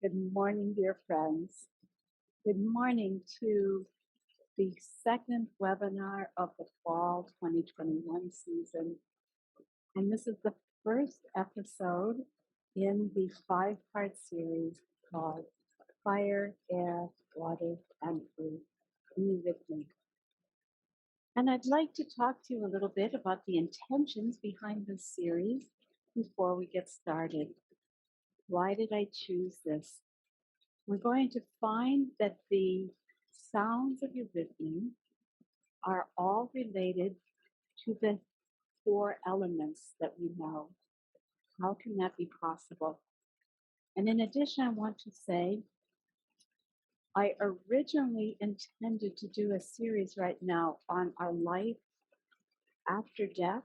Good morning, dear friends. Good morning to the second webinar of the fall 2021 season. And this is the first episode in the five-part series called Fire, Air, Water, and Food, Eurythmy. And I'd like to talk to you a little bit about the intentions behind this series before we get started. Why did I choose this? We're going to find that the sounds of eurythmy are all related to the four elements that we know. How can that be possible? And in addition, I want to say I originally intended to do a series right now on our life after death,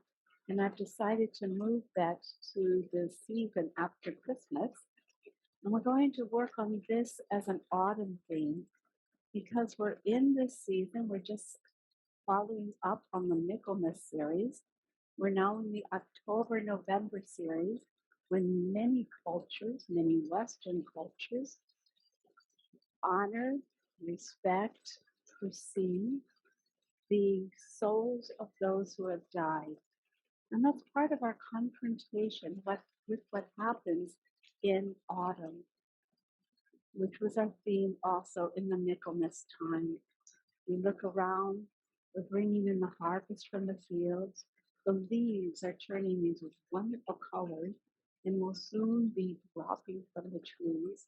and I've decided to move that to the season after Christmas. And we're going to work on this as an autumn theme because we're in this season. We're just following up on the Michaelmas series. We're now in the October-November series when many cultures, many Western cultures, honor, respect, perceive the souls of those who have died. And that's part of our confrontation with what happens in autumn, which was our theme also in the Michaelmas time. We look around, we're bringing in the harvest from the fields. The leaves are turning these wonderful colors and will soon be dropping from the trees,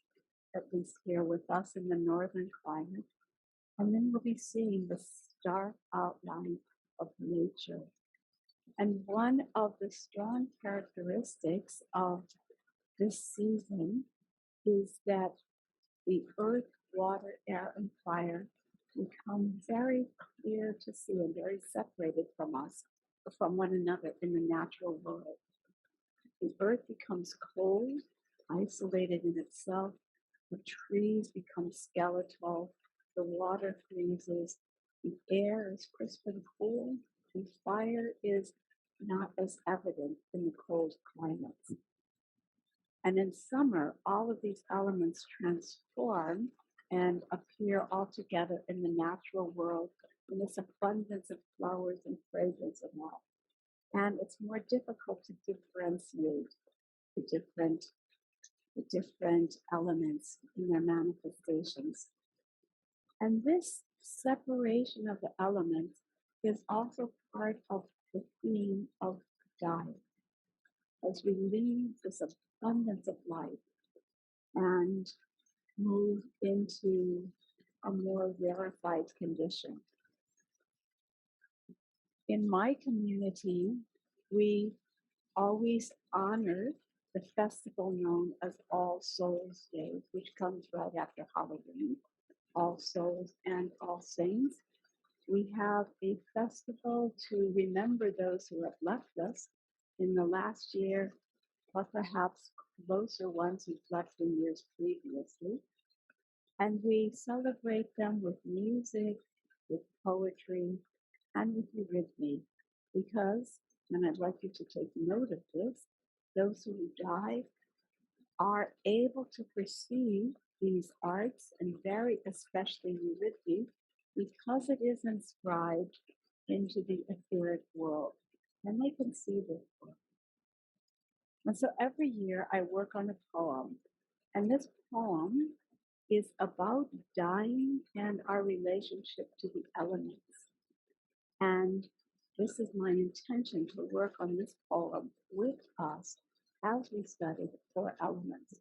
at least here with us in the northern climate. And then we'll be seeing the stark outline of nature. And one of the strong characteristics of this season is that the earth, water, air, and fire become very clear to see and very separated from us, from one another in the natural world. The earth becomes cold, isolated in itself. The trees become skeletal. The water freezes. The air is crisp and cool. And fire is not as evident in the cold climates. And in summer, all of these elements transform and appear all together in the natural world in this abundance of flowers and fragrance and all. And it's more difficult to differentiate the different elements in their manifestations. And this separation of the elements is also part of the theme of dying. As we leave this abundance of life and move into a more rarefied condition. In my community, we always honor the festival known as All Souls Day, which comes right after Halloween, All Souls and All Saints. We have a festival to remember those who have left us in the last year, or perhaps closer ones who've left in years previously. And we celebrate them with music, with poetry, and with eurythmy, because, and I'd like you to take note of this, those who die are able to perceive these arts, and very especially eurythmy, because it is inscribed into the etheric world, and they can see this world. And so every year I work on a poem, and this poem is about dying and our relationship to the elements. And this is my intention to work on this poem with us as we study the four elements.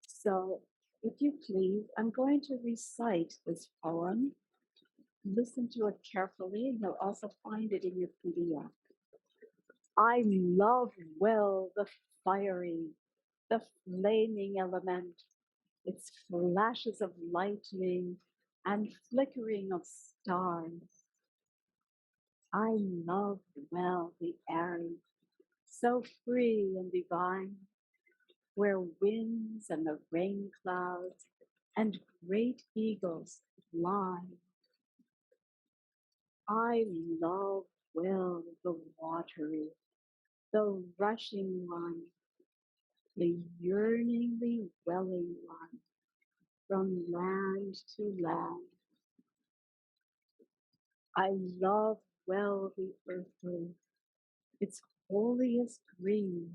So if you please, I'm going to recite this poem. Listen to it carefully, and you'll also find it in your PDF. I love well the fiery, the flaming element, its flashes of lightning and flickering of stars. I love well the airy, so free and divine, where winds and the rain clouds and great eagles fly. I love well the watery, the rushing one, the yearningly welling one from land to land. I love well the earthly, its holiest green,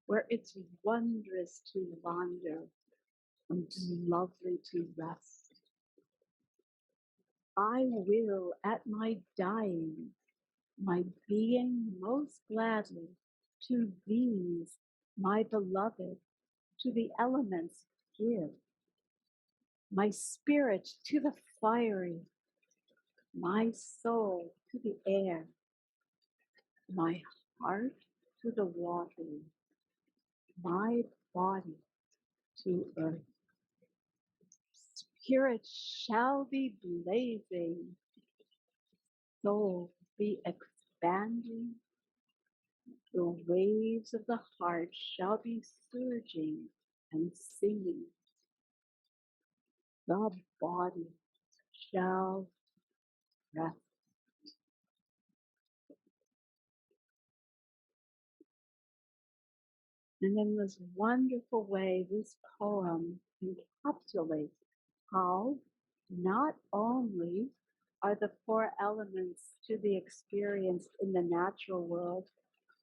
where it's wondrous to wander and lovely to rest. I will at my dying, my being most gladly to these, my beloved, to the elements give, my spirit to the fiery, my soul to the air, my heart to the watery, my body to earth. Spirit shall be blazing, soul be expanding, the waves of the heart shall be surging and singing, the body shall rest. And in this wonderful way, this poem encapsulates how not only are the four elements to be experienced in the natural world,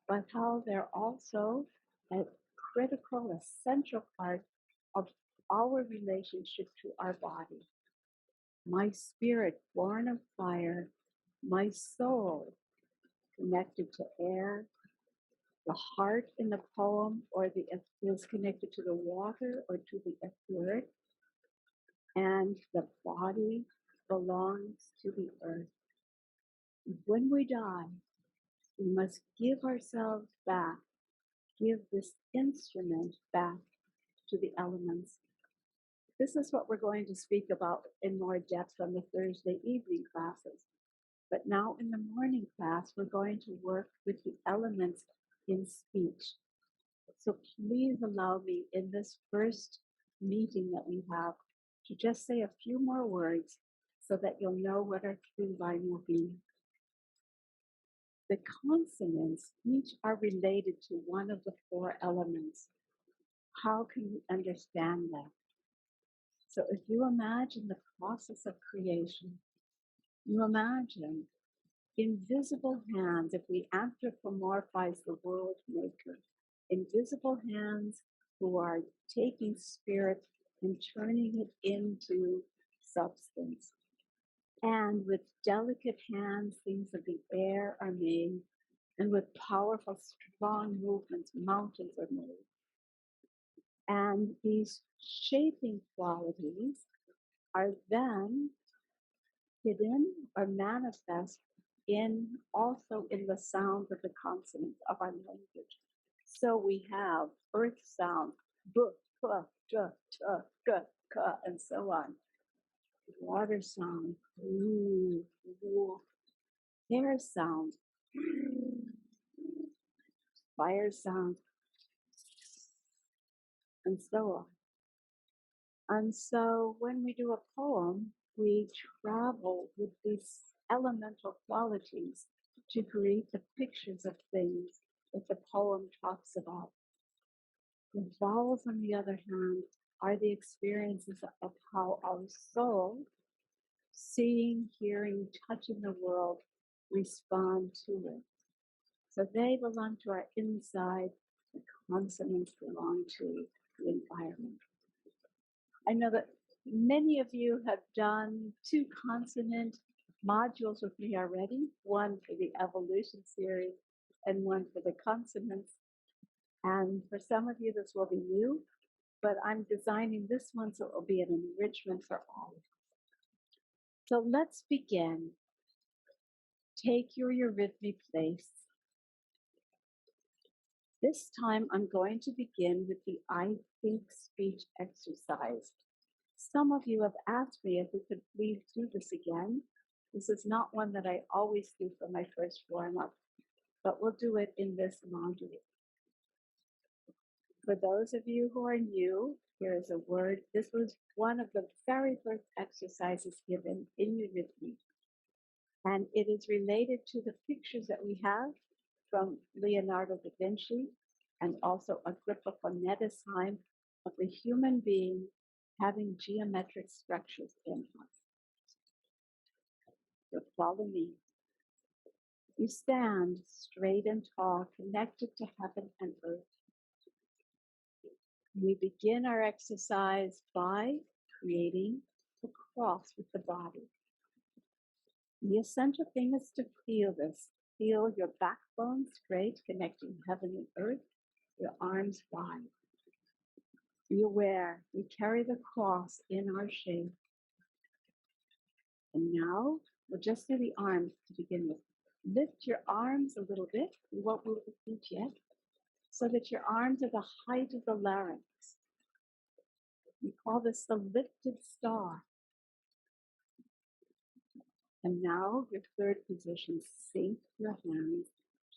but how they're also a critical, essential part of our relationship to our body. My spirit, born of fire, my soul, connected to air, the heart in the poem or the is connected to the water or to the etheric, and the body belongs to the earth. When we die, we must give ourselves back, give this instrument back to the elements. This is what we're going to speak about in more depth on the Thursday evening classes. But now in the morning class, we're going to work with the elements in speech. So please allow me in this first meeting that we have to just say a few more words so that you'll know what our through line will be. The consonants each are related to one of the four elements. How can we understand that? So if you imagine the process of creation, you imagine invisible hands, if we anthropomorphize the world maker, invisible hands who are taking spirit and turning it into substance. And with delicate hands, things of the air are made, and with powerful, strong movements, mountains are made. And these shaping qualities are then hidden or manifest also in the sound of the consonants of our language. So we have earth sound, b, p, d, t, g, k, and so on. Water sound, w, w. Air sound, fire sound, and so on. And so when we do a poem, we travel with these elemental qualities to create the pictures of things that the poem talks about. The vowels, on the other hand, are the experiences of how our soul, seeing, hearing, touching the world, respond to it. So they belong to our inside, the consonants belong to the environment. I know that many of you have done 2 consonant modules with me already, one for the evolution series and one for the consonants. And for some of you, this will be new, but I'm designing this one so it will be an enrichment for all. So let's begin. Take your Eurythmy place. This time I'm going to begin with the I think speech exercise. Some of you have asked me if we could please do this again. This is not one that I always do for my first warm-up, but we'll do it in this module. For those of you who are new, here is a word. This was one of the very first exercises given in Eurythmy. And it is related to the pictures that we have from Leonardo da Vinci and also a sign of the human being having geometric structures in us. So follow me. You stand straight and tall, connected to heaven and earth. We begin our exercise by creating a cross with the body. The essential thing is to feel this. Feel your backbone straight, connecting heaven and earth, your arms wide. Be aware we carry the cross in our shape. And now we'll just do the arms to begin with. Lift your arms a little bit. You won't move the feet yet, so that your arms are the height of the larynx. We call this the lifted star. And now your third position, sink your hands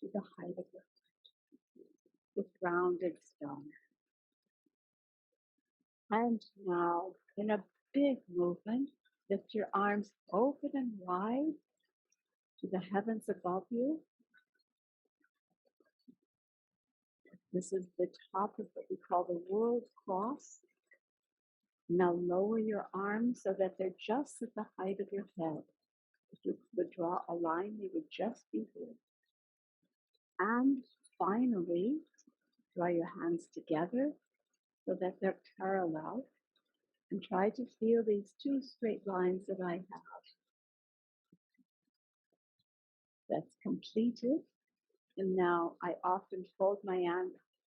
to the height of your heart with rounded stone. And now, in a big movement, lift your arms open and wide to the heavens above you. This is the top of what we call the world cross. Now lower your arms so that they're just at the height of your head. If you would draw a line, they would just be here. And finally, draw your hands together so that they're parallel. And try to feel these two straight lines that I have. That's completed. And now I often fold my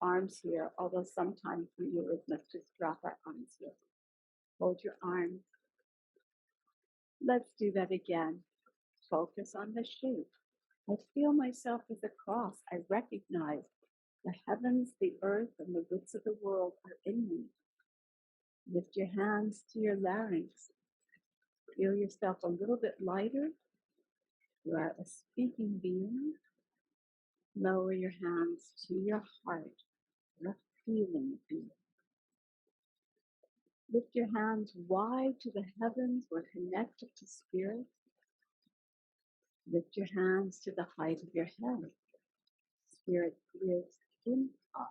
arms here, although sometimes we let's just drop our arms here. Hold your arms. Let's do that again. Focus on the shape. I feel myself as a cross. I recognize the heavens, the earth, and the widths of the world are in me. Lift your hands to your larynx. Feel yourself a little bit lighter. You are a speaking being. Lower your hands to your heart. You're a feeling being. Lift your hands wide to the heavens. We're connected to spirit. Lift your hands to the height of your head. Spirit lives in us.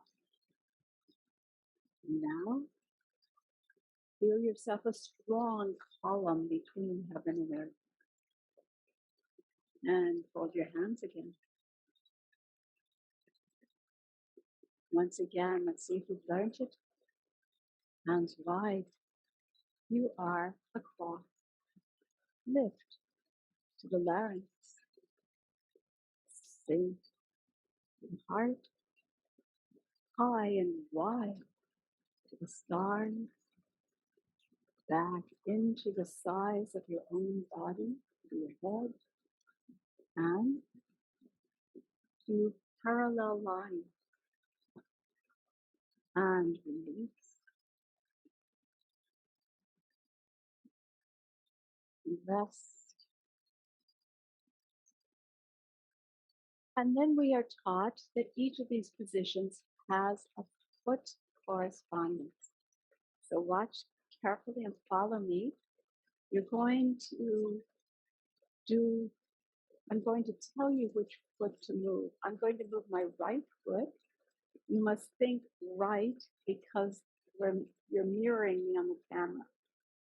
Now, feel yourself a strong column between heaven and earth. And fold your hands again. Once again, let's see if you've learned it. Hands wide. You are a cross. Lift to the larynx. Sink to the heart. High and wide to the stars. Back into the size of your own body, to your head. And to parallel lines. And release. Rest. And then we are taught that each of these positions has a foot correspondence. So watch carefully and follow me. I'm going to tell you which foot to move. I'm going to move my right foot. You must think right because you're mirroring me on the camera.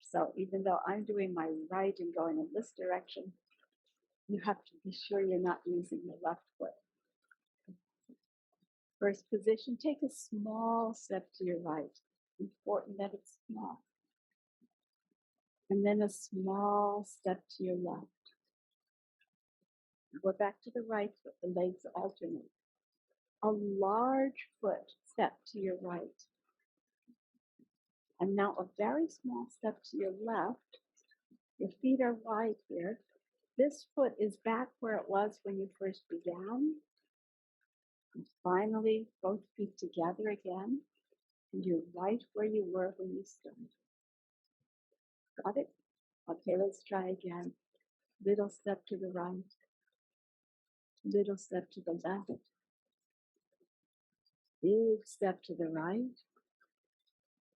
So even though I'm doing my right and going in this direction, you have to be sure you're not using the left foot. First position, take a small step to your right. Important that it's small. And then a small step to your left. Go back to the right foot, the legs alternate. A large foot step to your right. And now a very small step to your left. Your feet are wide here. This foot is back where it was when you first began. And finally, both feet together again. And you're right where you were when you started. Got it? Okay, let's try again. Little step to the right. Little step to the left. Big step to the right.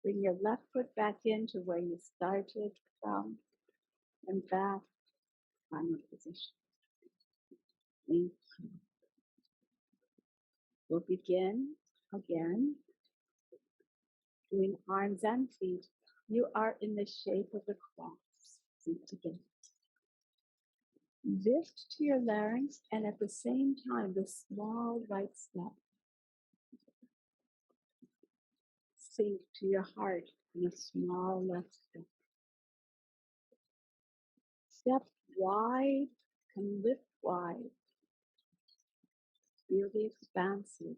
Bring your left foot back into where you started from. And back. Final position. Thank you. We'll begin Again, doing arms and feet, you are in the shape of the cross. Feet together. Lift to your larynx, and at the same time, the small right step. Sink to your heart in a small left step. Step wide and lift wide. Feel the expansive.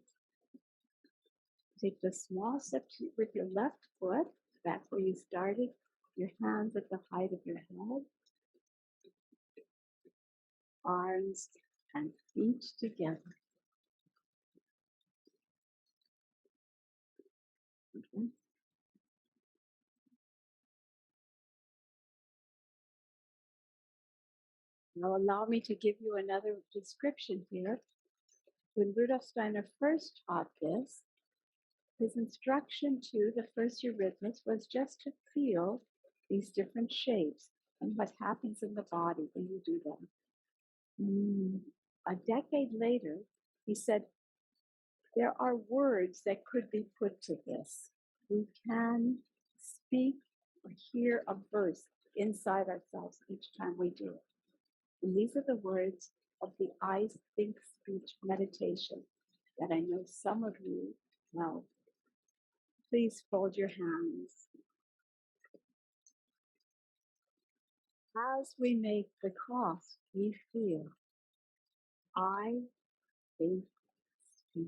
Take the small step with your left foot, back where you started, your hands at the height of your head, arms and feet together. Okay. Now allow me to give you another description here. When Rudolf Steiner first taught this, his instruction to the first eurythmists was just to feel these different shapes and what happens in the body when you do them. A decade later, he said, there are words that could be put to this. We can speak or hear a verse inside ourselves each time we do it. And these are the words of the I Think Speech meditation that I know some of you know. Please fold your hands. As we make the cross, we feel I think speech.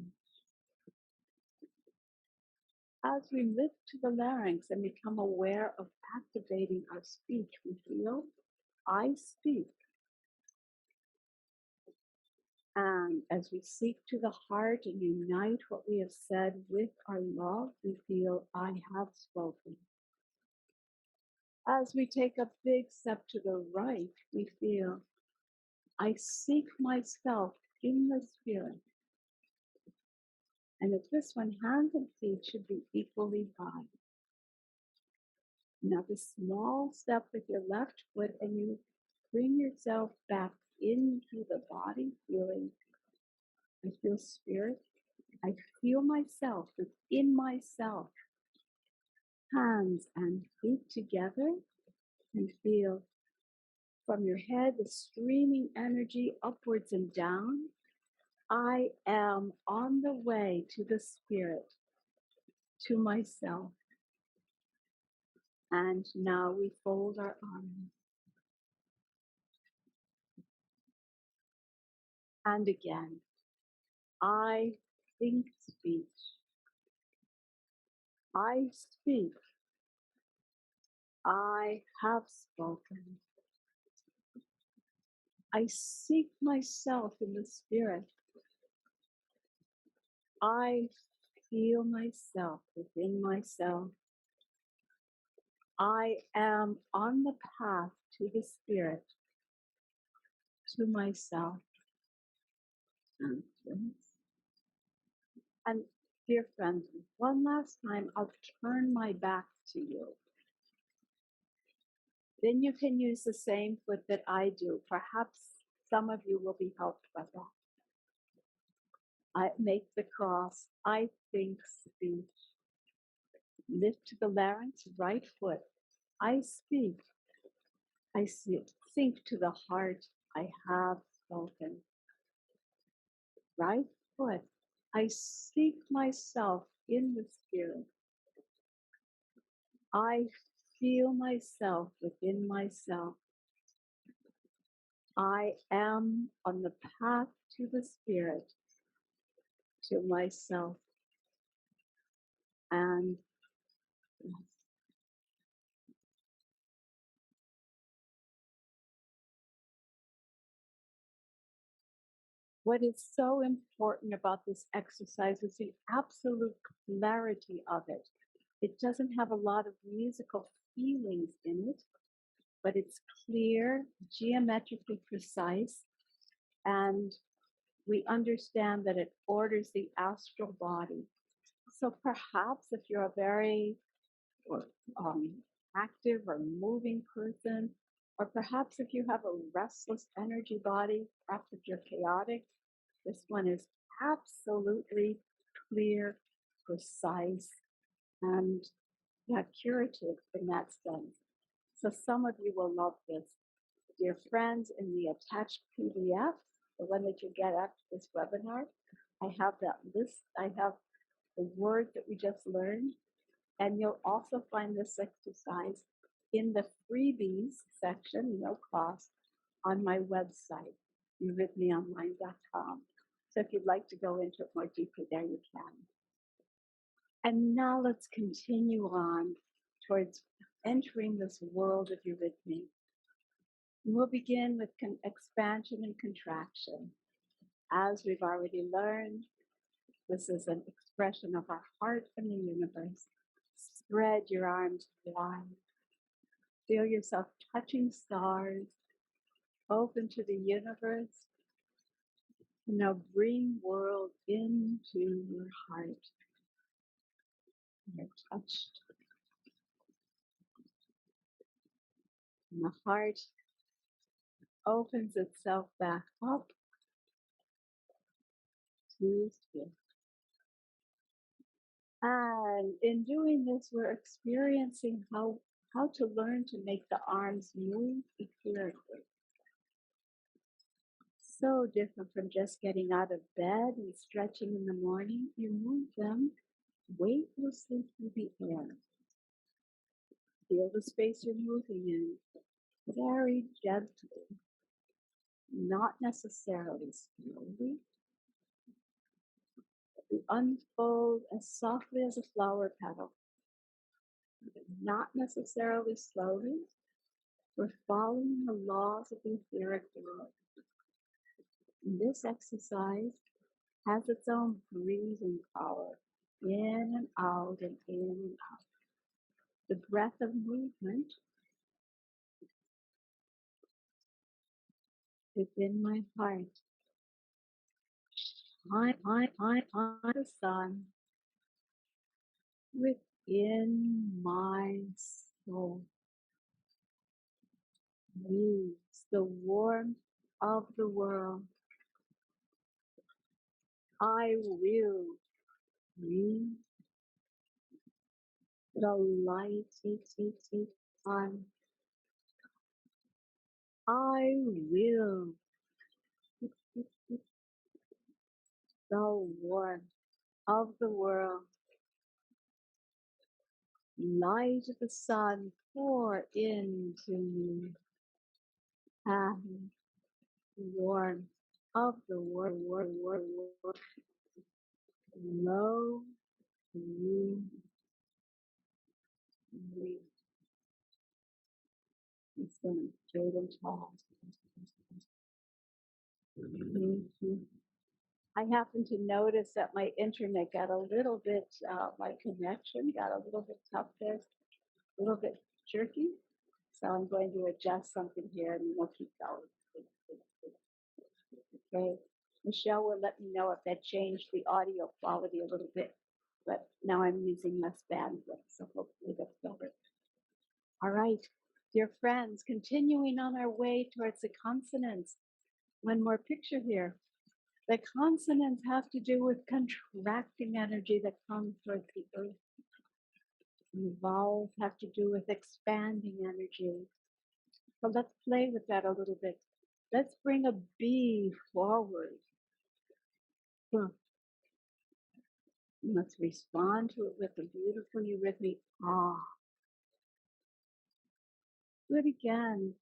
As we lift to the larynx and become aware of activating our speech, we feel I speak. And as we seek to the heart and unite what we have said with our love, we feel I have spoken. As we take a big step to the right, we feel I seek myself in the spirit. And at this one, hands and feet should be equally high. Now the small step with your left foot, and you bring yourself back into the body, feeling, I feel spirit. I feel myself within myself. Hands and feet together, and feel from your head the streaming energy upwards and down. I am on the way to the spirit, to myself. And now we fold our arms. And again, I think speech. I speak. I have spoken. I seek myself in the spirit. I feel myself within myself. I am on the path to the spirit, to myself. And dear friends, one last time, I'll turn my back to you. Then you can use the same foot that I do. Perhaps some of you will be helped by that. I make the cross. I think speech. Lift to the larynx, right foot. I speak. I sink to the heart. I have spoken. Right foot. I seek myself in the spirit. I feel myself within myself. I am on the path to the spirit, to myself. And what is so important about this exercise is the absolute clarity of it. It doesn't have a lot of musical feelings in it, but it's clear, geometrically precise, and we understand that it orders the astral body. So perhaps if you're a very active or moving person, or perhaps if you have a restless energy body, perhaps if you're chaotic, this one is absolutely clear precise, and curative in that sense. So some of you will love this. Dear friends, in the attached PDF, the one that you get after this webinar, I have that list. I have the words that we just learned, and you'll also find this exercise in the freebies section, no cost, on my website, eurythmyonline.com. So if you'd like to go into it more deeply there, you can. And now let's continue on towards entering this world of eurythmy. We'll begin with expansion and contraction. As we've already learned, this is an expression of our heart and the universe. Spread your arms wide. Feel yourself touching stars. Open to the universe. Now bring world into your heart. You're touched. And the heart opens itself back up to spirit. And in doing this, we're experiencing how to learn to make the arms move etherically. So different from just getting out of bed and stretching in the morning. You move them weightlessly through the air. Feel the space you're moving in very gently, not necessarily slowly. You unfold as softly as a flower petal, but not necessarily slowly. We're following the laws of the etheric world. This exercise has its own breathing power, in and out and in and out. The breath of movement within my heart. I the sun within my soul. Use the warmth of the world. I will read the light on. I will the warmth of the world. Light of the sun pour into me. And warmth of the world. Low through me. It's going to straight and tall. I happened to notice that my internet got a little bit, my connection got a little bit tough there, a little bit jerky. So I'm going to adjust something here and we'll keep going. Okay. Michelle will let me know if that changed the audio quality a little bit, but now I'm using less bandwidth, so hopefully that's better. All right, dear friends, continuing on our way towards the consonants. One more picture here. The consonants have to do with contracting energy that comes towards the earth. The vowels have to do with expanding energy. So let's play with that a little bit. Let's bring a B forward. Let's respond to it with a beautiful eurythmy. Ah. Do it again,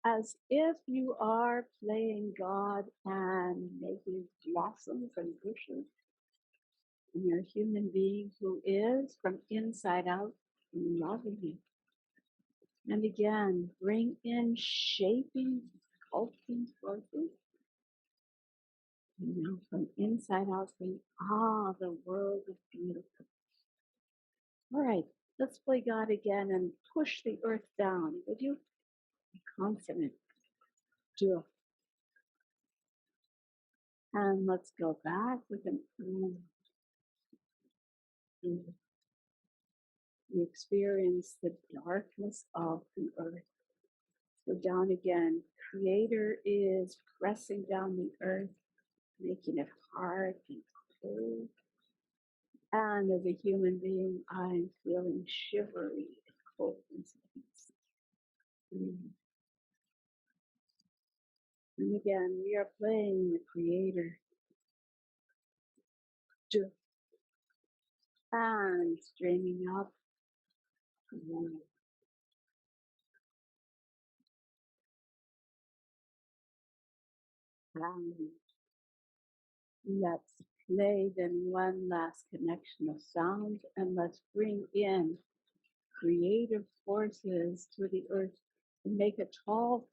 as if you are playing God and making blossoms and bushes. And you're a human being who is, from inside out, loving you. And again, bring in shaping, sculpting forces. You know, from inside out, saying, ah, the world is beautiful. All right, let's play God again and push the earth down, would you? Consonant. Do. And let's go back with an we experience the darkness of the earth. So down again. Creator is pressing down the earth, making it hard and cold. And as a human being, I'm feeling shivery and cold inside. And again, we are playing the Creator. And streaming up. And let's play then one last connection of sound, and let's bring in creative forces to the earth and make a tall.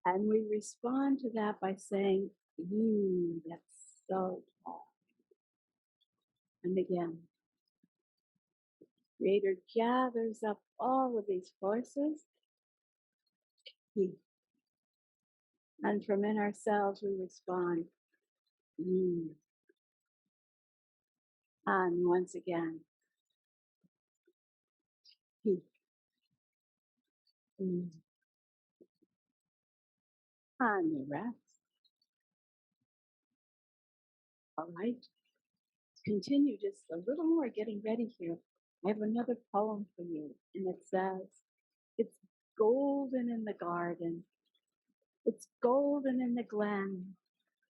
And we respond to that by saying, that's so tall. And again, Creator gathers up all of these forces. And from in ourselves, we respond, and once again, and the rest. All right. Let's continue just a little more getting ready here. I have another poem for you, and it says, it's golden in the garden. It's golden in the glen.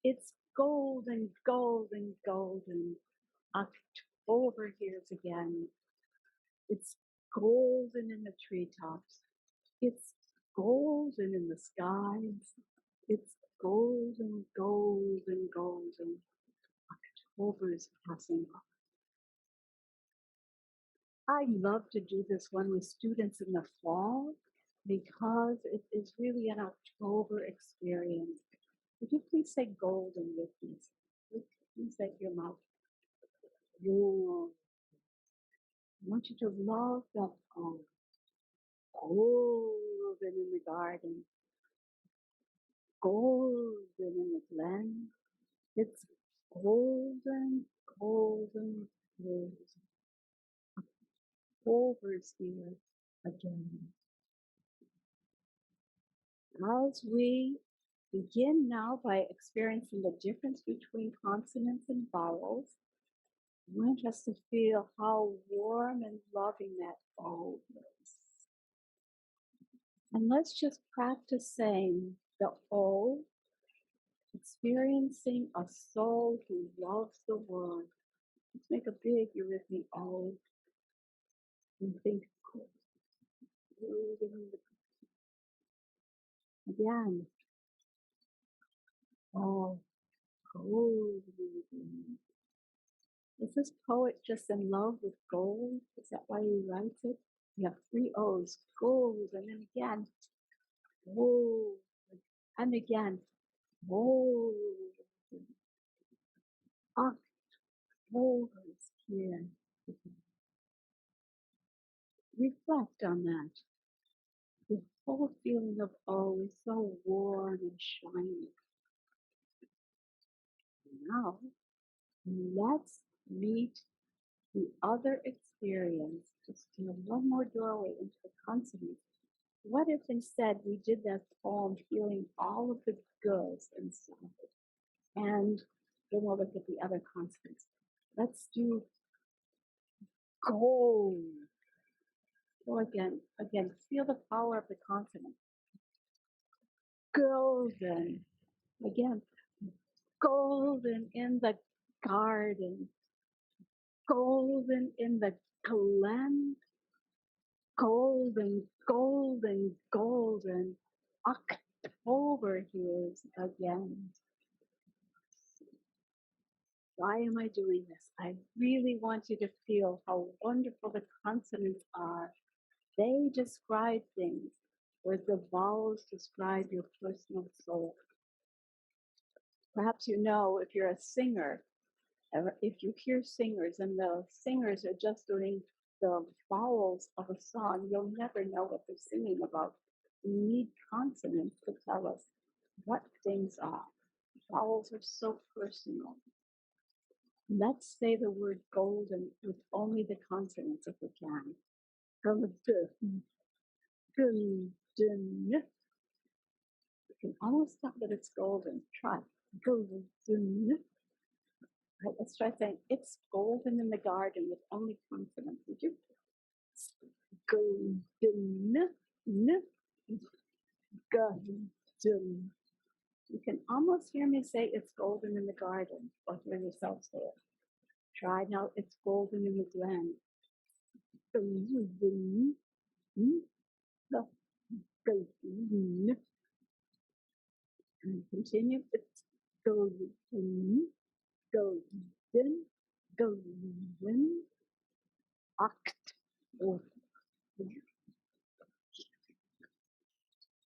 It's golden, golden, golden. October here's again. It's golden in the treetops. It's golden in the skies. It's golden, golden, golden. October is passing by. I love to do this one with students in the fall because it is really an October experience. Would you please say golden with me? Please say your mouth. I want you to love that golden in the garden, golden in the glen. It's golden, golden, golden. October's here again. As we begin now by experiencing the difference between consonants and vowels, I want us to feel how warm and loving that O is. And let's just practice saying the O, experiencing a soul who loves the world. Let's make a big Eurythmy O and think again. Oh, gold. Is this poet just in love with gold? Is that why he writes it? You have three O's, gold, and then again, gold, and again, gold. October is here. Reflect on that. The whole feeling of O is so warm and shiny. Now, let's meet the other experience. Just one more doorway into the consonant. What if instead we did that poem feeling all of the goods inside? And then we'll look at the other consonants. Let's do gold. So again, feel the power of the consonant. Golden. Again, golden in the garden. Golden in the glen. Golden, golden, golden. October here again. Why am I doing this? I really want you to feel how wonderful the consonants are. They describe things where the vowels describe your personal soul. Perhaps you know if you're a singer, if you hear singers and the singers are just doing the vowels of a song, you'll never know what they're singing about. We need consonants to tell us what things are. Vowels are so personal. Let's say the word golden with only the consonants if we can. Golden. Golden. You can almost tell that it's golden. Try. Golden. Right, let's try saying it's golden in the garden with only consonants. Would you? Golden, n, golden. You can almost hear me say it's golden in the garden, or hear yourself say it. Try now, it's golden in the glen. Golden, golden. And continue, it's golden, golden, golden, oct, or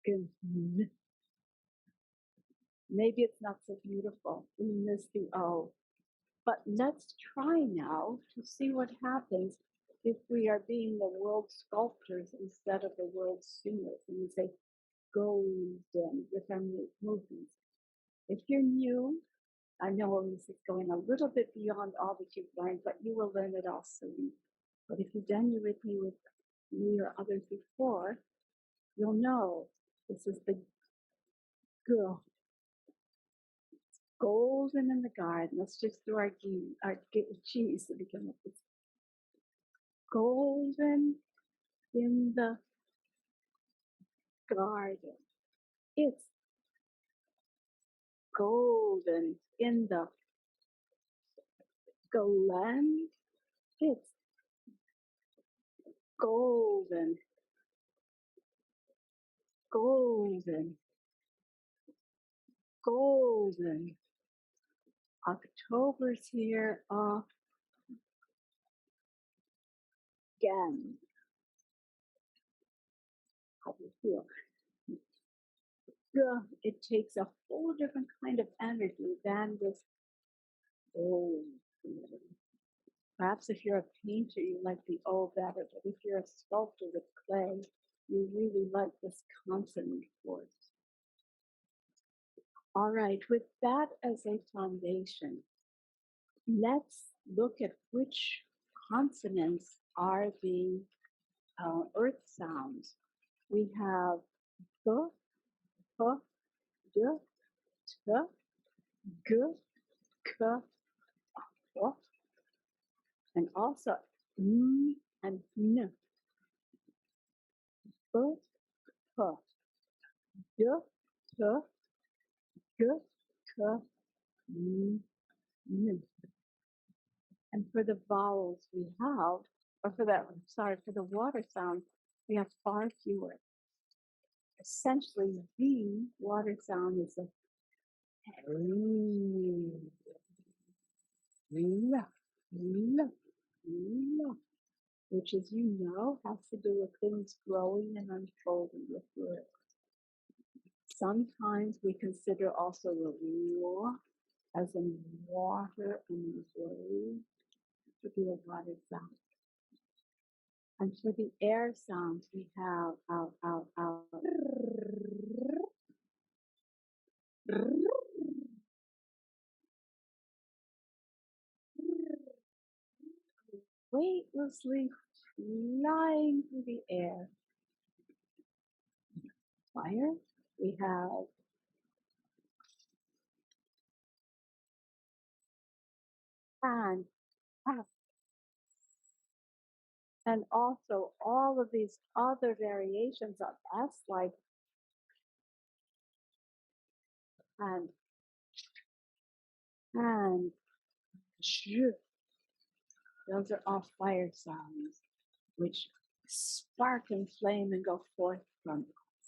golden. Maybe it's not so beautiful. We miss the O. But let's try now to see what happens if we are being the world sculptors instead of the world singers. And we say golden with our movements. If you're new, I know this is going a little bit beyond all that you've learned, but you will learn it all soon. But if you've done Eurythmy with me or others before, you'll know this is the girl. Golden in the garden. Let's just do our G's to begin with. Golden in the garden. It's golden in the glen. It's golden, golden, golden. October's here again. How do you feel? It takes a whole different kind of energy than this old. Perhaps if you're a painter, you like the O better, but if you're a sculptor with clay, you really like this consonant chord. All right, with that as a foundation, let's look at which consonants are the earth sounds. We have b, p, d, t, g, k, o, and also n and n. B, p, d, t, g, k, n, n. And for the vowels we have, or for the water sounds, we have far fewer. Essentially, the water sound is a which, as you know, has to do with things growing and unfolding with words. Sometimes we consider also the law as in water and wave to be a water sound. And for the air sounds, we have out, out, out. Weightlessly flying through the air. Fire, we have and pass. And also all of these other variations of S, like and sh. Those are all fire sounds, which spark and flame and go forth from us.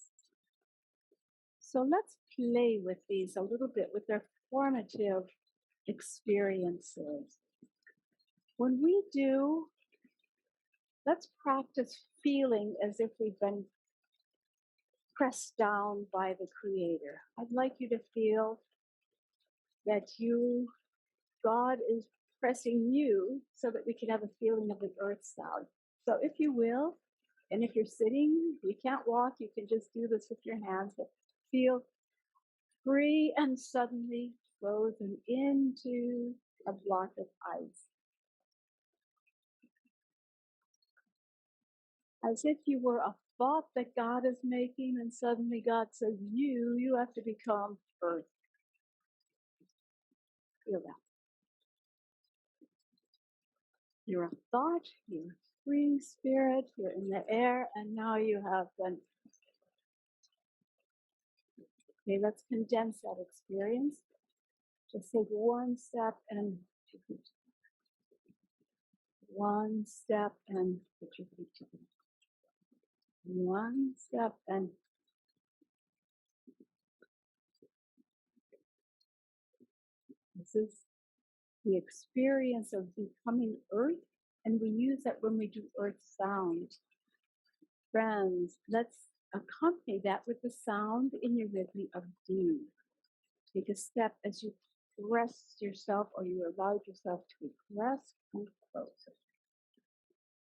So let's play with these a little bit with their formative experiences. When we do, let's practice feeling as if we've been pressed down by the Creator. I'd like you to feel that God is pressing you so that we can have a feeling of the earth sound. So if you will, and if you're sitting, you can't walk, you can just do this with your hands, but feel free and suddenly frozen into a block of ice. As if you were a thought that God is making, and suddenly God says, you have to become earth. Feel that. You're a thought, you're a free spirit, you're in the air, and now you have been. Okay, let's condense that experience. Just take one step and one step and put your feet together. One step and this is the experience of becoming earth, and we use that when we do earth sound. Friends, let's accompany that with the sound in your rhythm of D. Take a step as you press yourself or you allowed yourself to be pressed and closer.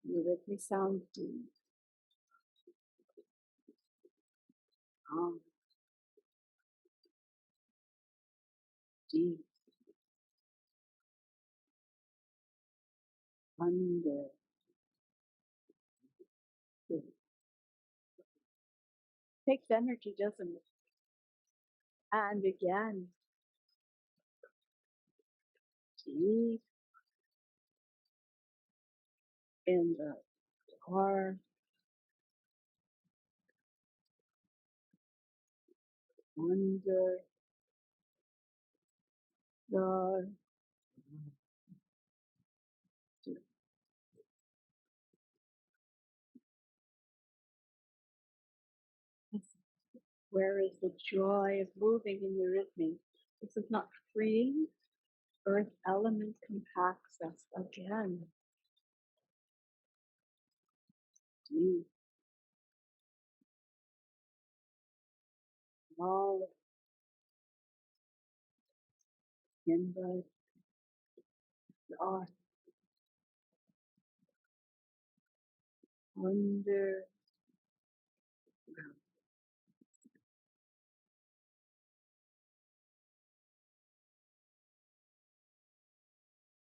Your rhythm sound D. D. Under. Takes energy, doesn't it? And again, deep in the heart, under the where is the joy of moving in your rhythm? This is not freeing. Earth element compacts us again. Deep. All in the dark, under.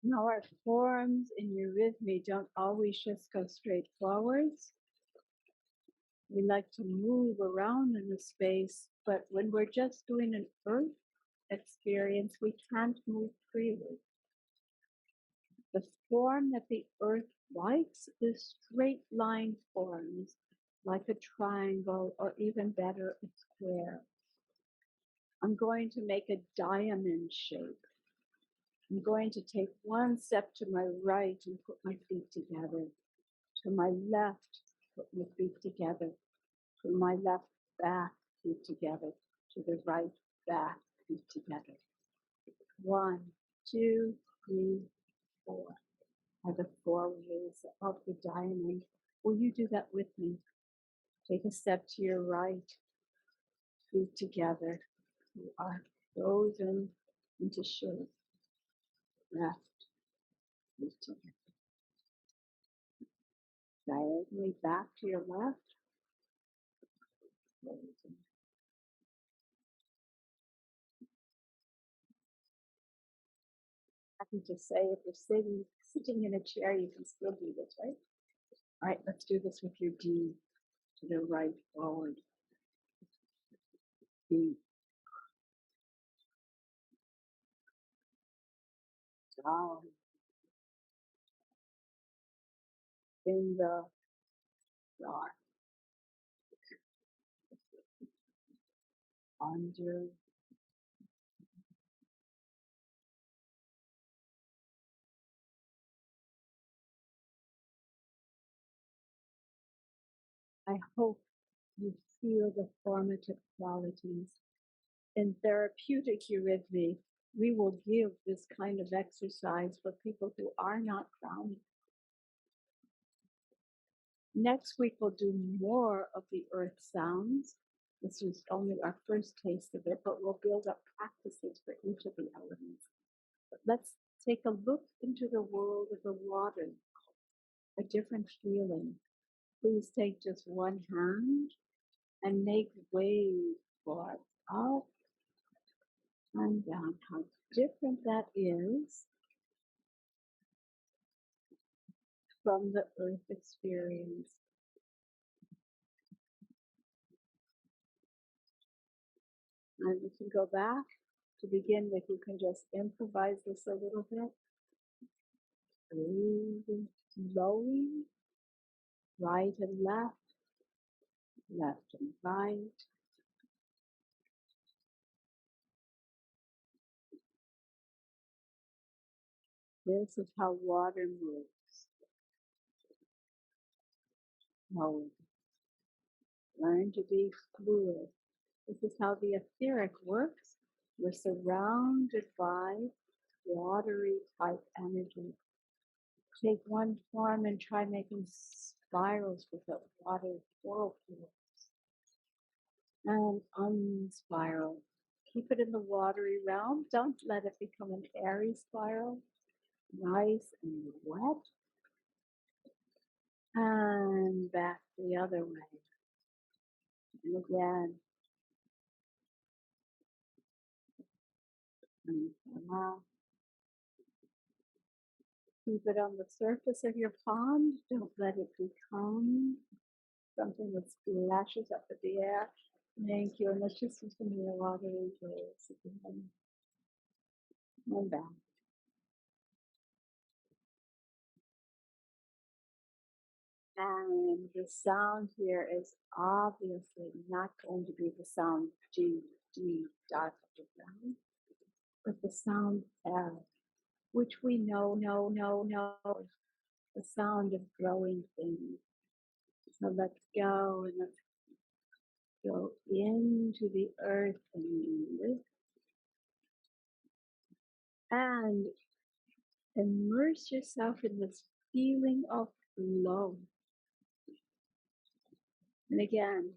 Now our forms in your rhythm don't always just go straight forwards. We like to move around in the space, but when we're just doing an earth experience, we can't move freely. The form that the earth likes is straight line forms, like a triangle or even better, a square. I'm going to make a diamond shape. I'm going to take one step to my right and put my feet together. To my left, put my feet together. To my left, back, feet together. To the right, back, feet together. 1, 2, 3, 4. Are the 4 ways of the diamond. Will you do that with me? Take a step to your right, feet together. You are frozen into shape. Left, feet together. Diagonally back to your left. Frozen. Happy to say if you're sitting in a chair, you can still do this, right? All right, let's do this with your D to the right, forward. D. Down. In the dark. Under. I hope you feel the formative qualities. In therapeutic eurythmy, we will give this kind of exercise for people who are not grounded. Next week, we'll do more of the earth sounds. This is only our first taste of it, but we'll build up practices for each of the elements. But let's take a look into the world of the water, a different feeling. Please take just one hand and make way for up and down. How different that is from the earth experience. And we can go back to begin with. You can just improvise this a little bit. Breathing slowly, right and left, left and right. This is how water moves. Slowly. Learn to be fluid. This is how the etheric works. We're surrounded by watery type energy. Take one form and try making spirals with the water whirlpool and unspiral. Keep it in the watery realm. Don't let it become an airy spiral. Nice and wet. And back the other way. And again. And allow. Keep it on the surface of your pond. Don't let it become something that splashes up in the air. Thank you. And let's just do some more watery waves again. And back. And the sound here is obviously not going to be the sound G, D, dot down, but the sound L, which we know, the sound of growing things. So let's go and let's go into the earth and immerse yourself in this feeling of flow. And again,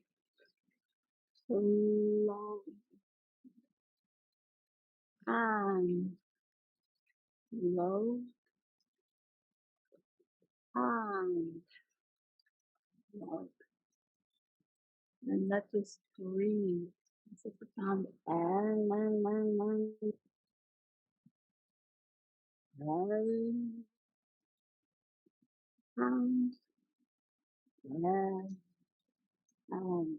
flow and flow and flow. And let us breathe. This is the sound and and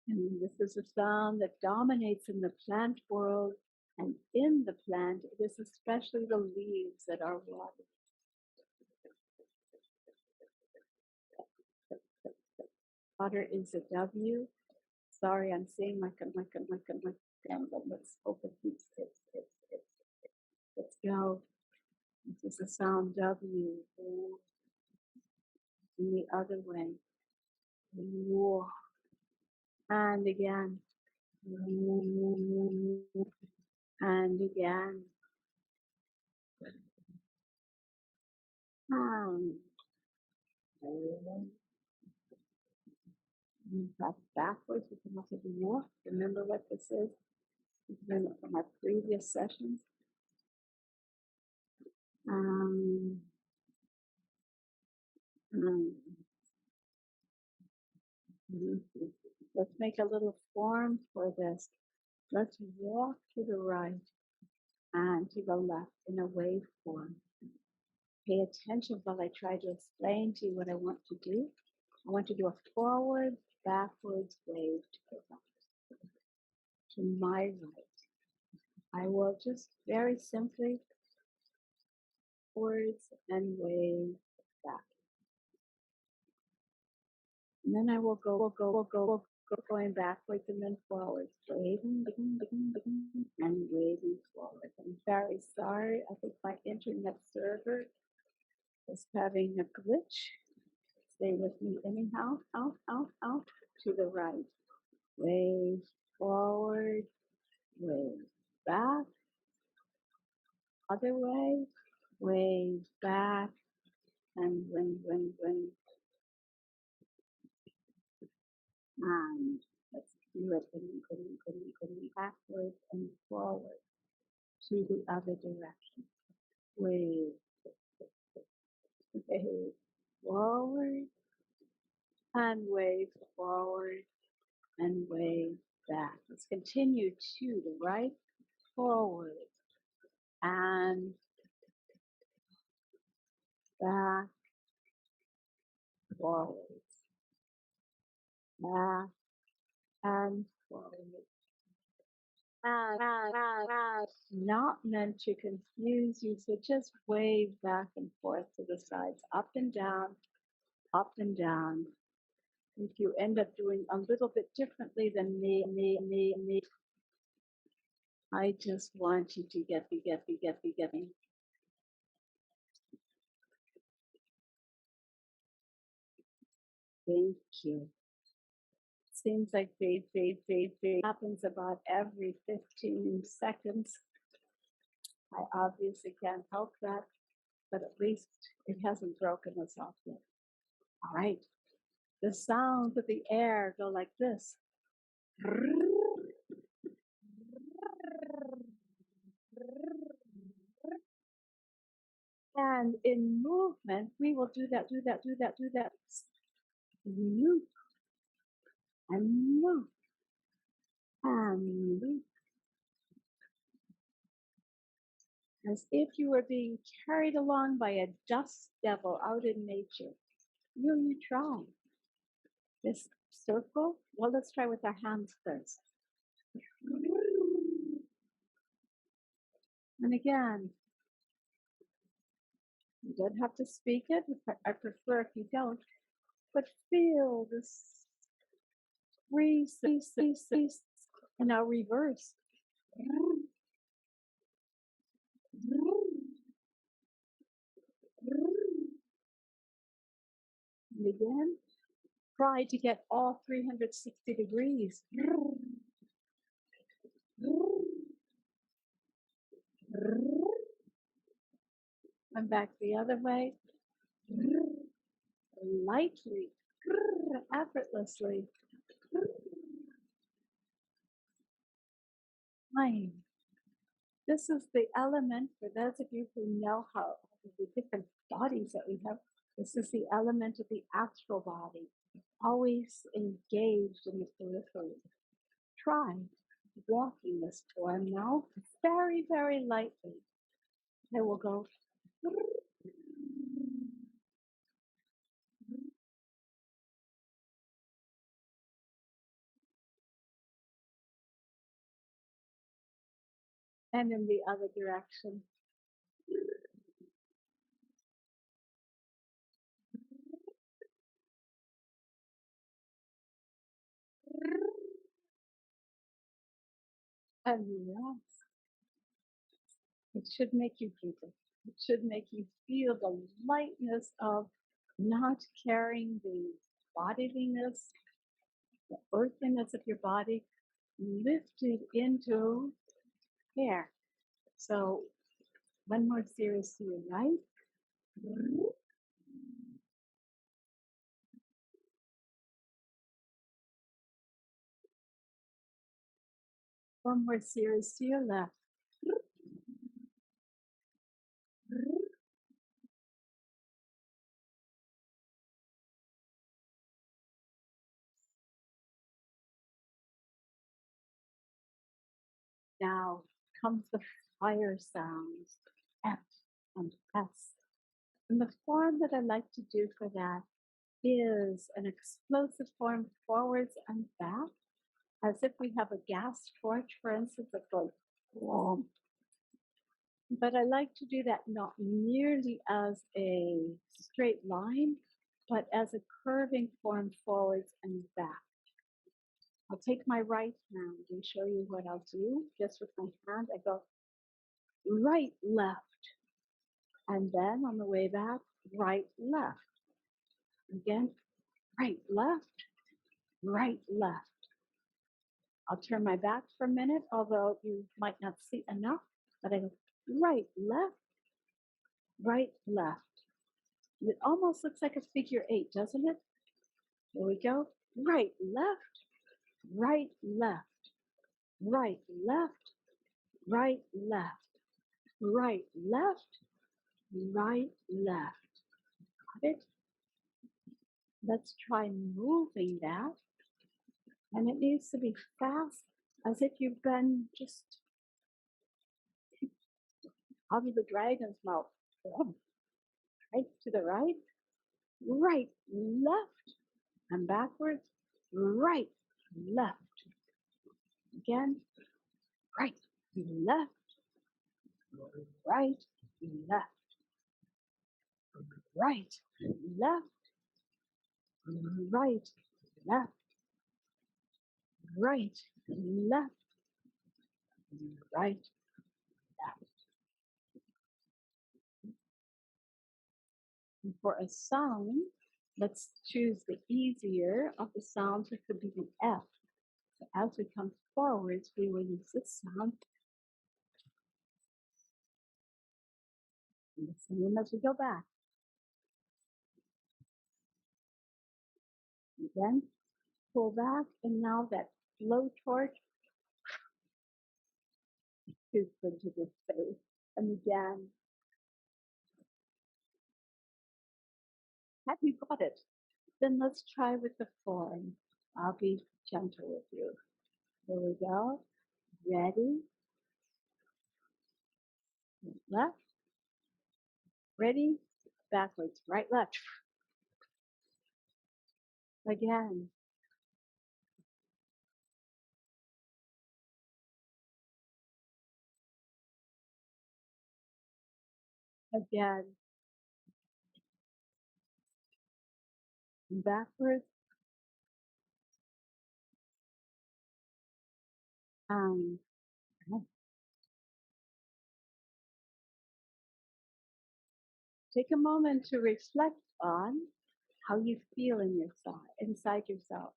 and this is a sound that dominates in the plant world, and in the plant it is especially the leaves that are watered. Water is a W. Sorry, I'm saying like let's open these. Let's go. This is a sound W. In the other way. And again. And again. And back backwards. We can also do more. Remember what this is? From our previous sessions. Um, um, let's make a little form for this. Let's walk to the right and to the left in a wave form. Pay attention while I try to explain to you what I want to do. I want to do a forward, backwards wave to my right. I will just very simply forwards and wave back. And then I will go going backwards and then forwards, waving and waving forward. I'm very sorry. I think my internet server is having a glitch. Stay with me anyhow. Out to the right. Wave forward, wave back. Other way, wave back, and when. And let's do it backwards and forward to the other direction. Wave, wave forward, and wave forward, and wave back. Let's continue to the right, forward, and back, forward, back, and forward, Not meant to confuse you, so just wave back and forth to the sides, up and down, up and down. If you end up doing a little bit differently than me, I just want you to get. Thank you. Seems like they happens about every 15 seconds. I obviously can't help that, but at least it hasn't broken us off yet. All right. The sounds of the air go like this. And in movement, we will do that. Loop and loop and loop. As if you were being carried along by a dust devil out in nature. Will you try this circle? Well, let's try with our hands first. And again, you don't have to speak it. I prefer if you don't, but feel this breeze, and now reverse. And again, try to get all 360 degrees. And back the other way. Lightly, effortlessly. Fine. This is the element for those of you who know how the different bodies that we have. This is the element of the astral body, always engaged in the periphery. Try walking this form now, very, very lightly. I will go. And in the other direction. And relax. It should make you giggle. It should make you feel the lightness of not carrying the bodiliness, the earthiness of your body lifted into air. So one more series to your right. One more series to your left. Now comes the fire sounds, F and S. And the form that I like to do for that is an explosive form forwards and back, as if we have a gas torch, for instance, that goes boom. But I like to do that not merely as a straight line, but as a curving form forwards and back. I'll take my right hand and show you what I'll do. Just with my hand, I go right, left. And then on the way back, right, left. Again, right, left, right, left. I'll turn my back for a minute, although you might not see enough, but I go right, left, right, left. It almost looks like a figure 8, doesn't it? Here we go. Right, left, right, left, right, left, right, left, right, left, right, left. Got it? Let's try moving that. And it needs to be fast, as if you've been just out of the dragon's mouth. Right to the right, right, left, and backwards, right, left. Again, right, left, right, left, right, left, right, left, right, left, right, left. And for a sound, let's choose the easier of the sounds. It could be the F. So as we come forwards, we will use this sound. And the same as we go back. Again, pull back, and now that blowtorch shoots into the space. And again, have you got it? Then let's try with the form. I'll be gentle with you. Here we go. Ready, left, ready, backwards, right, left. Again, again, backwards, and take a moment to reflect on how you feel inside yourself.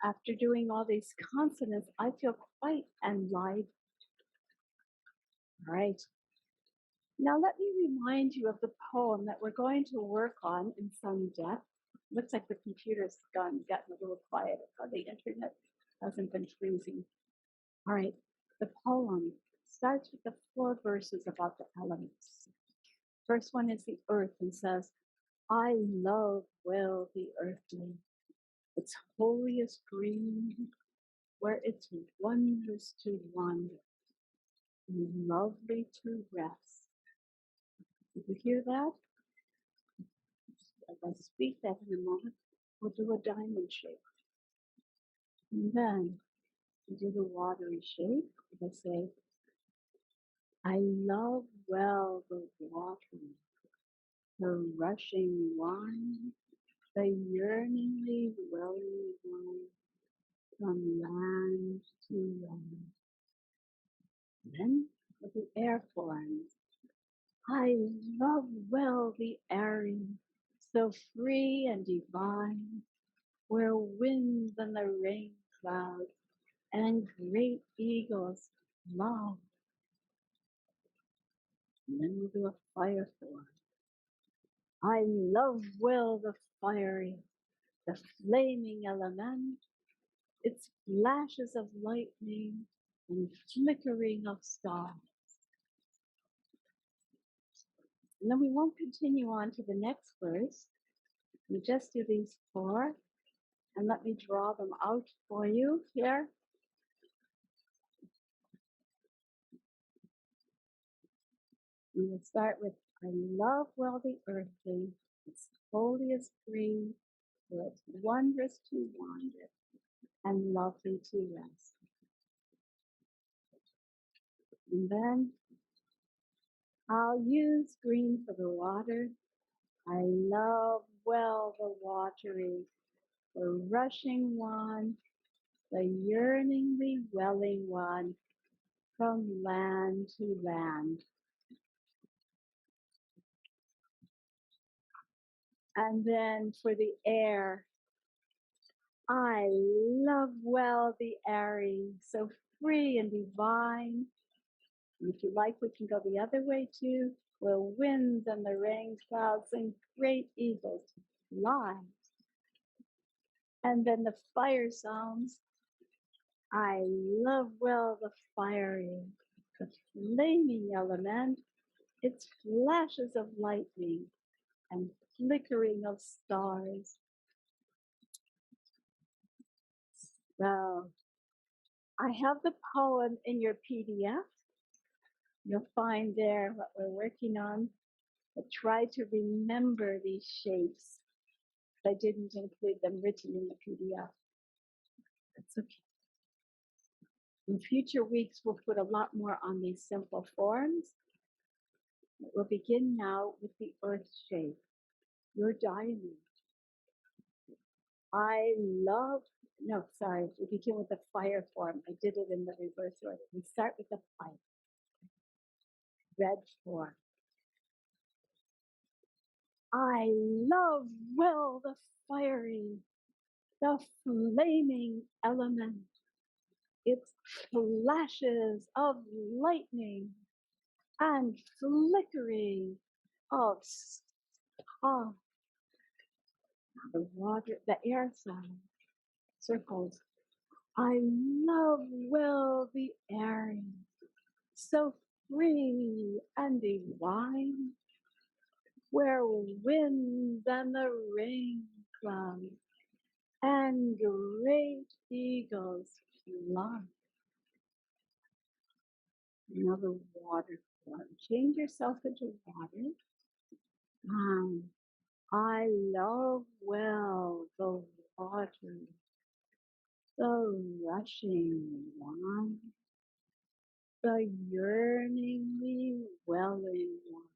After doing all these consonants, I feel quite enlivened. All right. Now let me remind you of the poem that we're going to work on in some depth. Looks like the computer's gotten a little quiet. The internet hasn't been freezing. All right. The poem starts with the 4 verses about the elements. First one is the earth and says, I love well the earthly, its holiest green, where it's wondrous to wander, and lovely to rest. Did you hear that? As I speak that in a moment, we'll do a diamond shape. And then we'll do the watery shape. I say, I love well the water, the rushing wine, the yearningly welling wine from land to land. Then with the air forms, I love well the airing, so free and divine, where winds and the rain clouds and great eagles love. And then we'll do a fire form. I love well the fiery, the flaming element, its flashes of lightning and flickering of stars. And then we won't continue on to the next verse. We just do these 4, and let me draw them out for you here. We will start with, I love well the earthly, its holiest green, where it's wondrous to wander and lovely to rest. And then I'll use green for the water. I love well the watery, the rushing one, the yearningly welling one, from land to land. And then for the air, I love well the airy, so free and divine. And if you like, we can go the other way too, where winds and the rain clouds and great eagles fly. And then the fire sounds. I love well the fiery, the flaming element, its flashes of lightning and flickering of stars. So I have the poem in your PDF. You'll find there what we're working on. But try to remember these shapes. I didn't include them written in the PDF. That's okay. In future weeks, we'll put a lot more on these simple forms. We'll begin now with the earth shape, your diamond. We begin with the fire form. I did it in the reverse order. We start with the fire, red form. I love well the fiery, the flaming element. Its flashes of lightning and flickering of star. The water, the air sound circles. I love well the airing, so free and divine, where winds and the rain clouds and great eagles fly. Another water form. Change yourself into water. I love well the water, the rushing one, the yearningly welling one,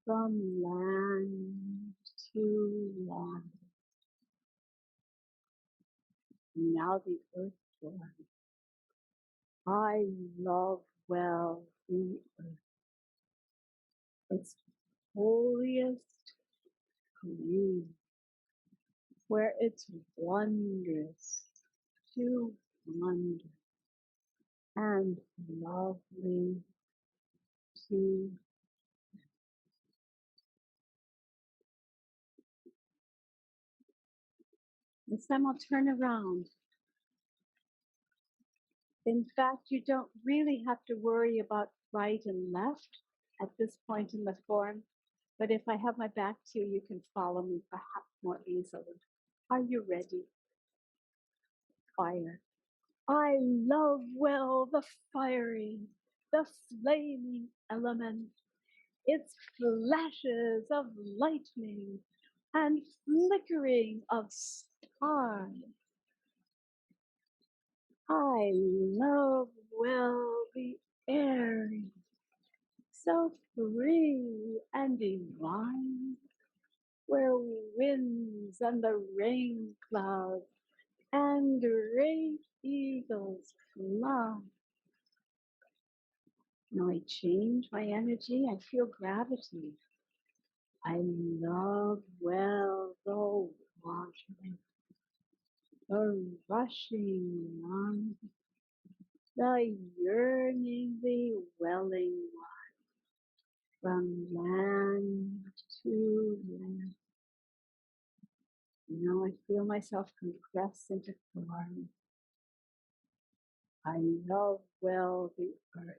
from land to land. Now the earth form. I love well the earth, its holiest green, where it's wondrous to wonder and lovely to. This time I'll turn around. In fact, you don't really have to worry about right and left at this point in the form, but if I have my back to you, you can follow me perhaps more easily. Are you ready? Fire. I love well the fiery, the flaming element, its flashes of lightning and flickering of stars. I love well the airy, so free and divine, where winds and the rain clouds and great eagles fly. Now I change my energy, I feel gravity. I love well the water, the rushing one, the yearningly welling one, from land to land. Now I feel myself compress into form. I love well the earth,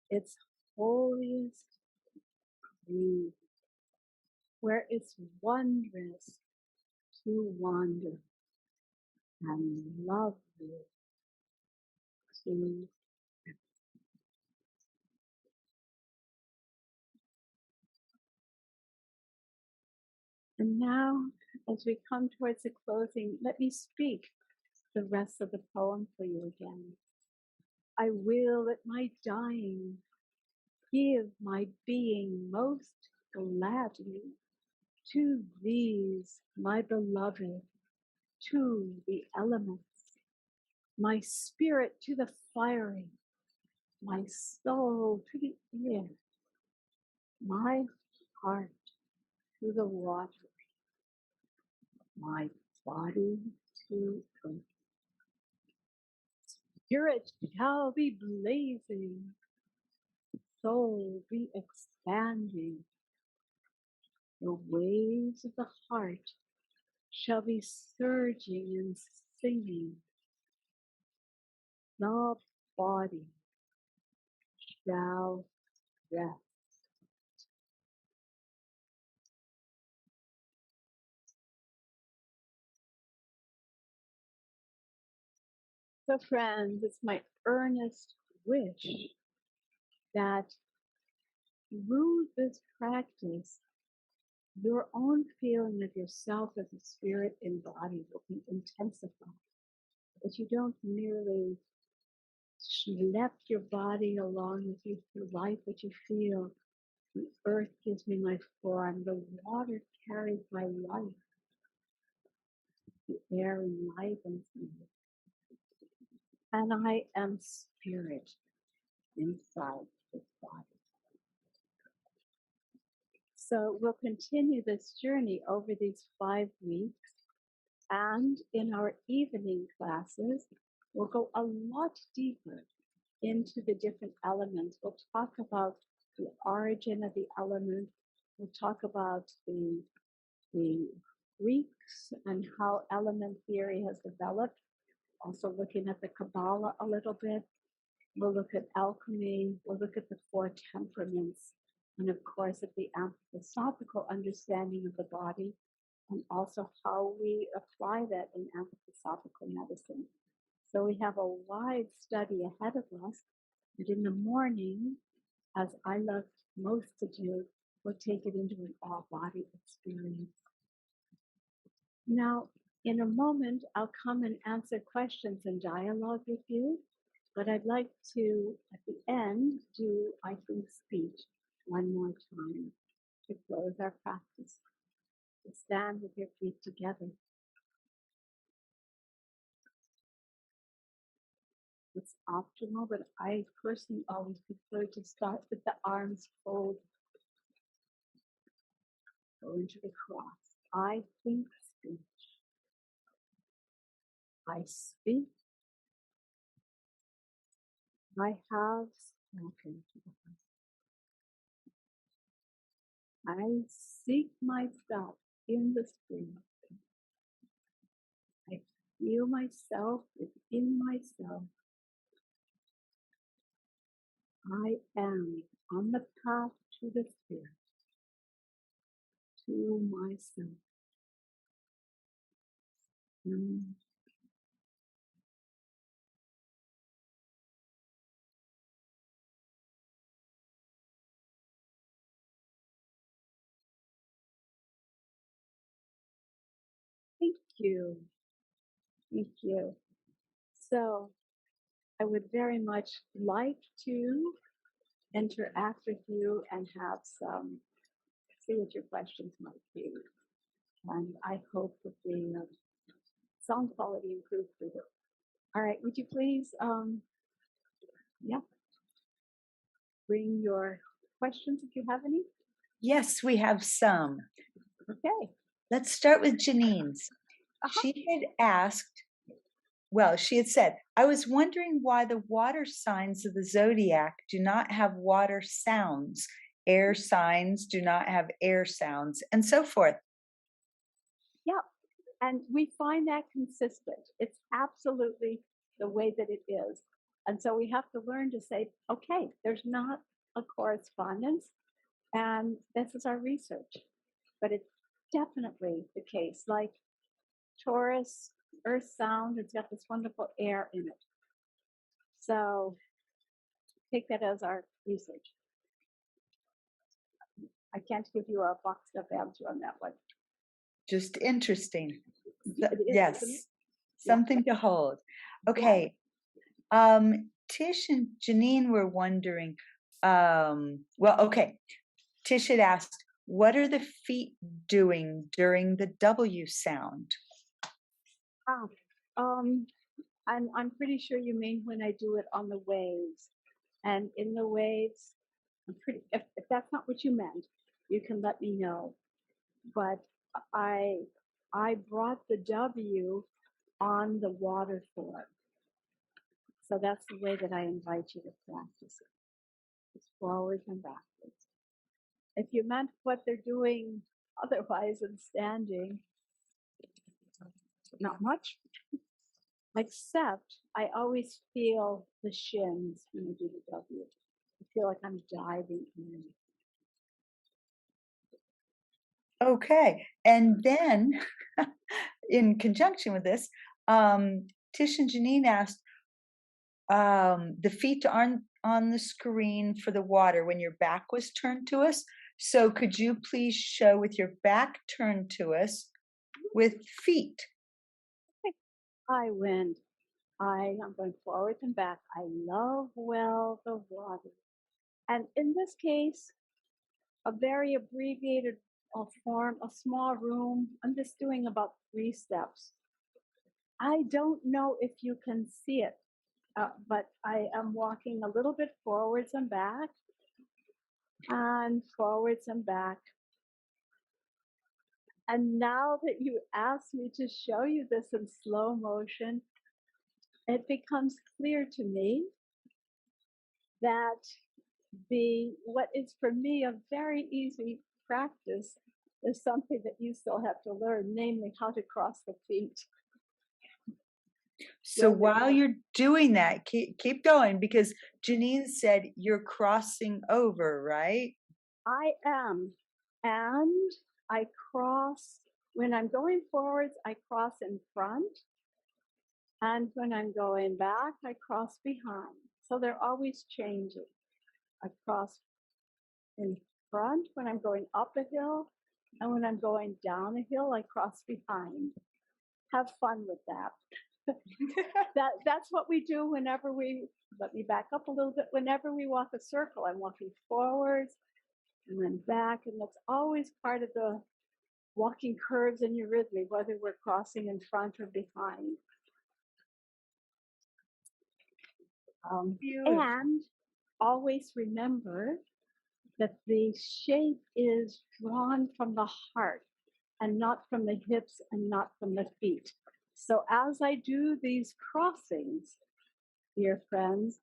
its holiest green, where it's wondrous to wander and lovely to. And now, as we come towards the closing, let me speak the rest of the poem for you again. I will at my dying give my being most gladly to these, my beloved, to the elements, my spirit to the fiery, my soul to the air, my heart to the water, my body to earth. Spirit shall be blazing, soul be expanding. The waves of the heart shall be surging and singing. The body shall rest. So friends, it's my earnest wish that through this practice, your own feeling of yourself as a spirit embodied will be intensified. that you don't merely schlep your body along with you through life, but you feel the earth gives me my form, the water carries my life, the air enlivens me, and I am spirit inside this body. So we'll continue this journey over these 5 weeks. And in our evening classes, we'll go a lot deeper into the different elements. We'll talk about the origin of the elements. We'll talk about the Greeks and how element theory has developed. Also looking at the Kabbalah a little bit. We'll look at alchemy. We'll look at the 4 temperaments. And of course, at the anthroposophical understanding of the body, and also how we apply that in anthroposophical medicine. So we have a wide study ahead of us. And in the morning, as I love most to do, we'll take it into an all-body experience. Now, in a moment, I'll come and answer questions and dialogue with you. But I'd like to, at the end, do I think speech one more time to close our practice. To stand with your feet together. It's optional, but I personally always prefer to start with the arms folded. Go into the cross. I think speech. I speak. I have spoken to the heart. I seek myself in the spirit. I feel myself within myself. I am on the path to the spirit, to myself. Thank you. Thank you. So I would very much like to interact with you and have see what your questions might be. And I hope that the sound quality improves through this. All right, would you please, bring your questions if you have any? Yes, we have some. Okay. Let's start with Janine's. She had asked, she had said, I was wondering why the water signs of the zodiac do not have water sounds, air signs do not have air sounds, and so forth. Yeah, and we find that consistent. It's absolutely the way that it is. And so we have to learn to say, okay, there's not a correspondence, and this is our research. But it's definitely the case. Like Taurus, earth sound, it's got this wonderful air in it. So take that as our research. I can't give you a boxed up answer on that one. Just interesting. Yes. Something to hold. Okay. Yeah. Tish and Janine were wondering, Tish had asked, what are the feet doing during the W sound? I'm pretty sure you mean when I do it on the waves. And in the waves, if that's not what you meant, you can let me know. But I brought the W on the water form. So that's the way that I invite you to practice it. It's forwards and backwards. If you meant what they're doing otherwise and standing, not much. Except I always feel the shins when I do the W. I feel like I'm diving in. Okay. And then in conjunction with this, Tish and Janine asked, the feet aren't on the screen for the water when your back was turned to us. So could you please show with your back turned to us with feet? I win. I am going forwards and back. I love well the water. And in this case, a very abbreviated form, a small room. I'm just doing about 3 steps. I don't know if you can see it, but I am walking a little bit forwards and back, and forwards and back. And now that you asked me to show you this in slow motion, it becomes clear to me that what is for me a very easy practice is something that you still have to learn, namely how to cross the feet. So while you're doing that, keep going, because Janine said you're crossing over, right? I am. And I cross, when I'm going forwards, I cross in front. And when I'm going back, I cross behind. So they're always changing. I cross in front when I'm going up a hill. And when I'm going down a hill, I cross behind. Have fun with that. That's what we do whenever let me back up a little bit. Whenever we walk a circle, I'm walking forwards and then back. And that's always part of the walking curves in Eurythmy, whether we're crossing in front or behind. And always remember that the shape is drawn from the heart and not from the hips and not from the feet. So as I do these crossings, dear friends,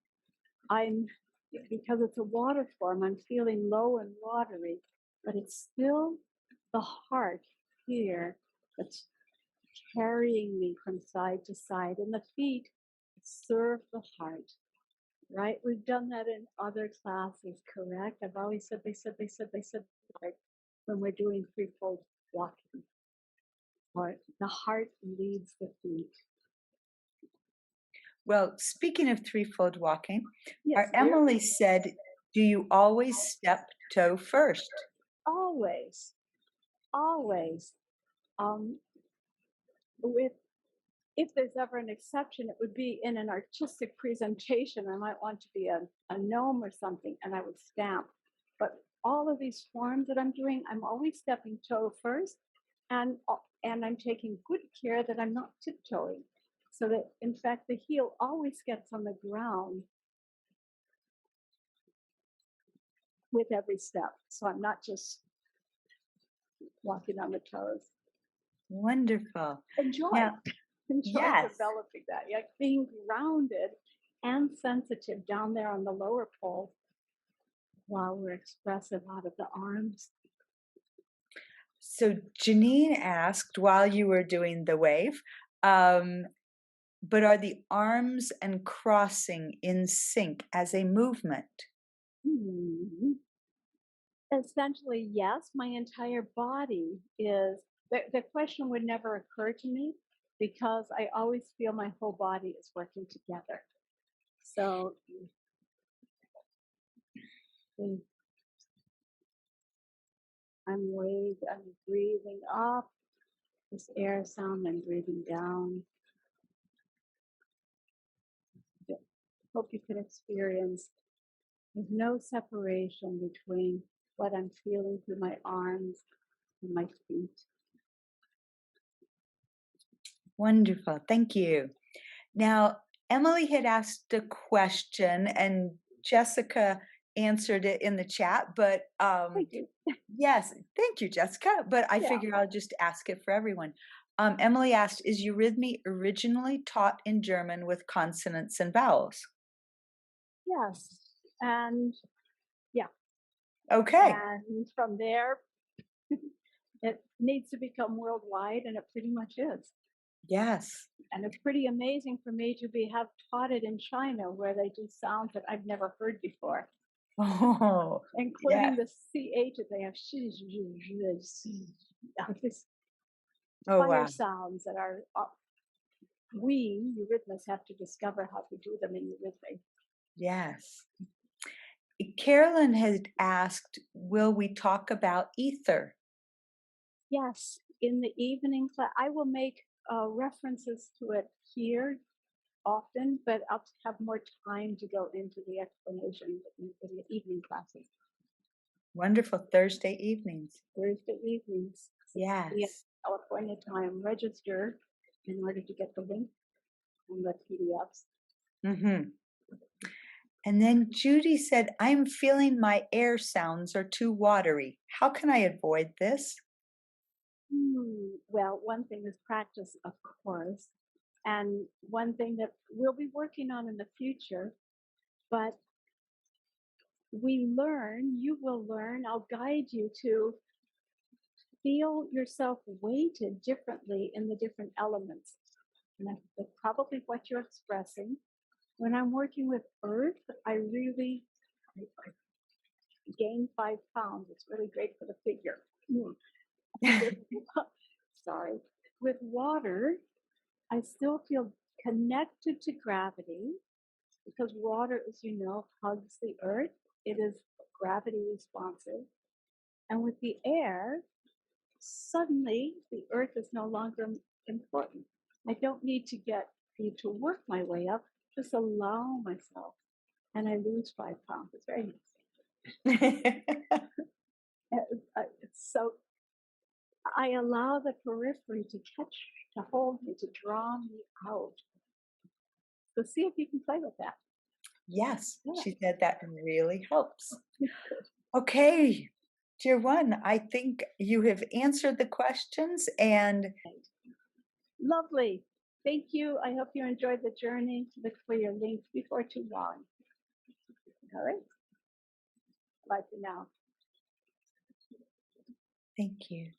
because it's a water form, I'm feeling low and watery, but it's still the heart here that's carrying me from side to side, and the feet serve the heart. Right? We've done that in other classes, correct? I've always said, right? When we're doing threefold walking, or the heart leads the feet. Well, speaking of threefold walking, Yes, Emily said, do you always step toe first? Always, always. With if there's ever an exception, it would be in an artistic presentation. I might want to be a gnome or something, and I would stamp. But all of these forms that I'm doing, I'm always stepping toe first, and I'm taking good care that I'm not tiptoeing, so that in fact the heel always gets on the ground with every step. So I'm not just walking on the toes. Wonderful. Enjoy. Now, Enjoy yes. developing that. Like being grounded and sensitive down there on the lower pole while we're expressive out of the arms. So Janine asked while you were doing the wave, but are the arms and crossing in sync as a movement? Mm-hmm. Essentially, yes, my entire body is. The question would never occur to me because I always feel my whole body is working together. So I'm breathing up this air sound and breathing down. Hope you can experience there's no separation between what I'm feeling through my arms and my feet. Wonderful. Thank you. Now, Emily had asked a question and Jessica answered it in the chat, but Thank you. yes, thank you, Jessica. But I figure I'll just ask it for everyone. Emily asked, is Eurythmy originally taught in German with consonants and vowels? Yes. And yeah. Okay. And from there, it needs to become worldwide, and it pretty much is. Yes. And it's pretty amazing for me to have taught it in China, where they do sounds that I've never heard before. Oh, including the CH that they have this fire sounds that are we Eurythmists have to discover how to do them in Eurythmy. Yes. Carolyn had asked, will we talk about ether? Yes, in the evening class, I will make references to it here often, but I'll have more time to go into the explanation in the evening classes. Wonderful Thursday evenings. Thursday evenings, 6 p.m. Yes. California time. Register in order to get the link and the PDFs. Mm-hmm. And then Judy said, I'm feeling my air sounds are too watery. How can I avoid this? Well, one thing is practice, of course, and one thing that we'll be working on in the future, but you will learn, I'll guide you to feel yourself weighted differently in the different elements. And that's probably what you're expressing. When I'm working with earth, I gain 5 pounds. It's really great for the figure. Sorry. With water, I still feel connected to gravity because water, as you know, hugs the earth. It is gravity responsive. And with the air, suddenly the earth is no longer important. I don't need to get you to work my way up, just allow myself. And I lose 5 pounds. It's very nice. So I allow the periphery to hold me, to draw me out. So see if you can play with that. Yes, Yeah. she said that really helps. Okay, dear one, I think you have answered the questions and Lovely. Thank you. I hope you enjoyed the journey. Look for your link before too long. All right. Bye for now. thank you.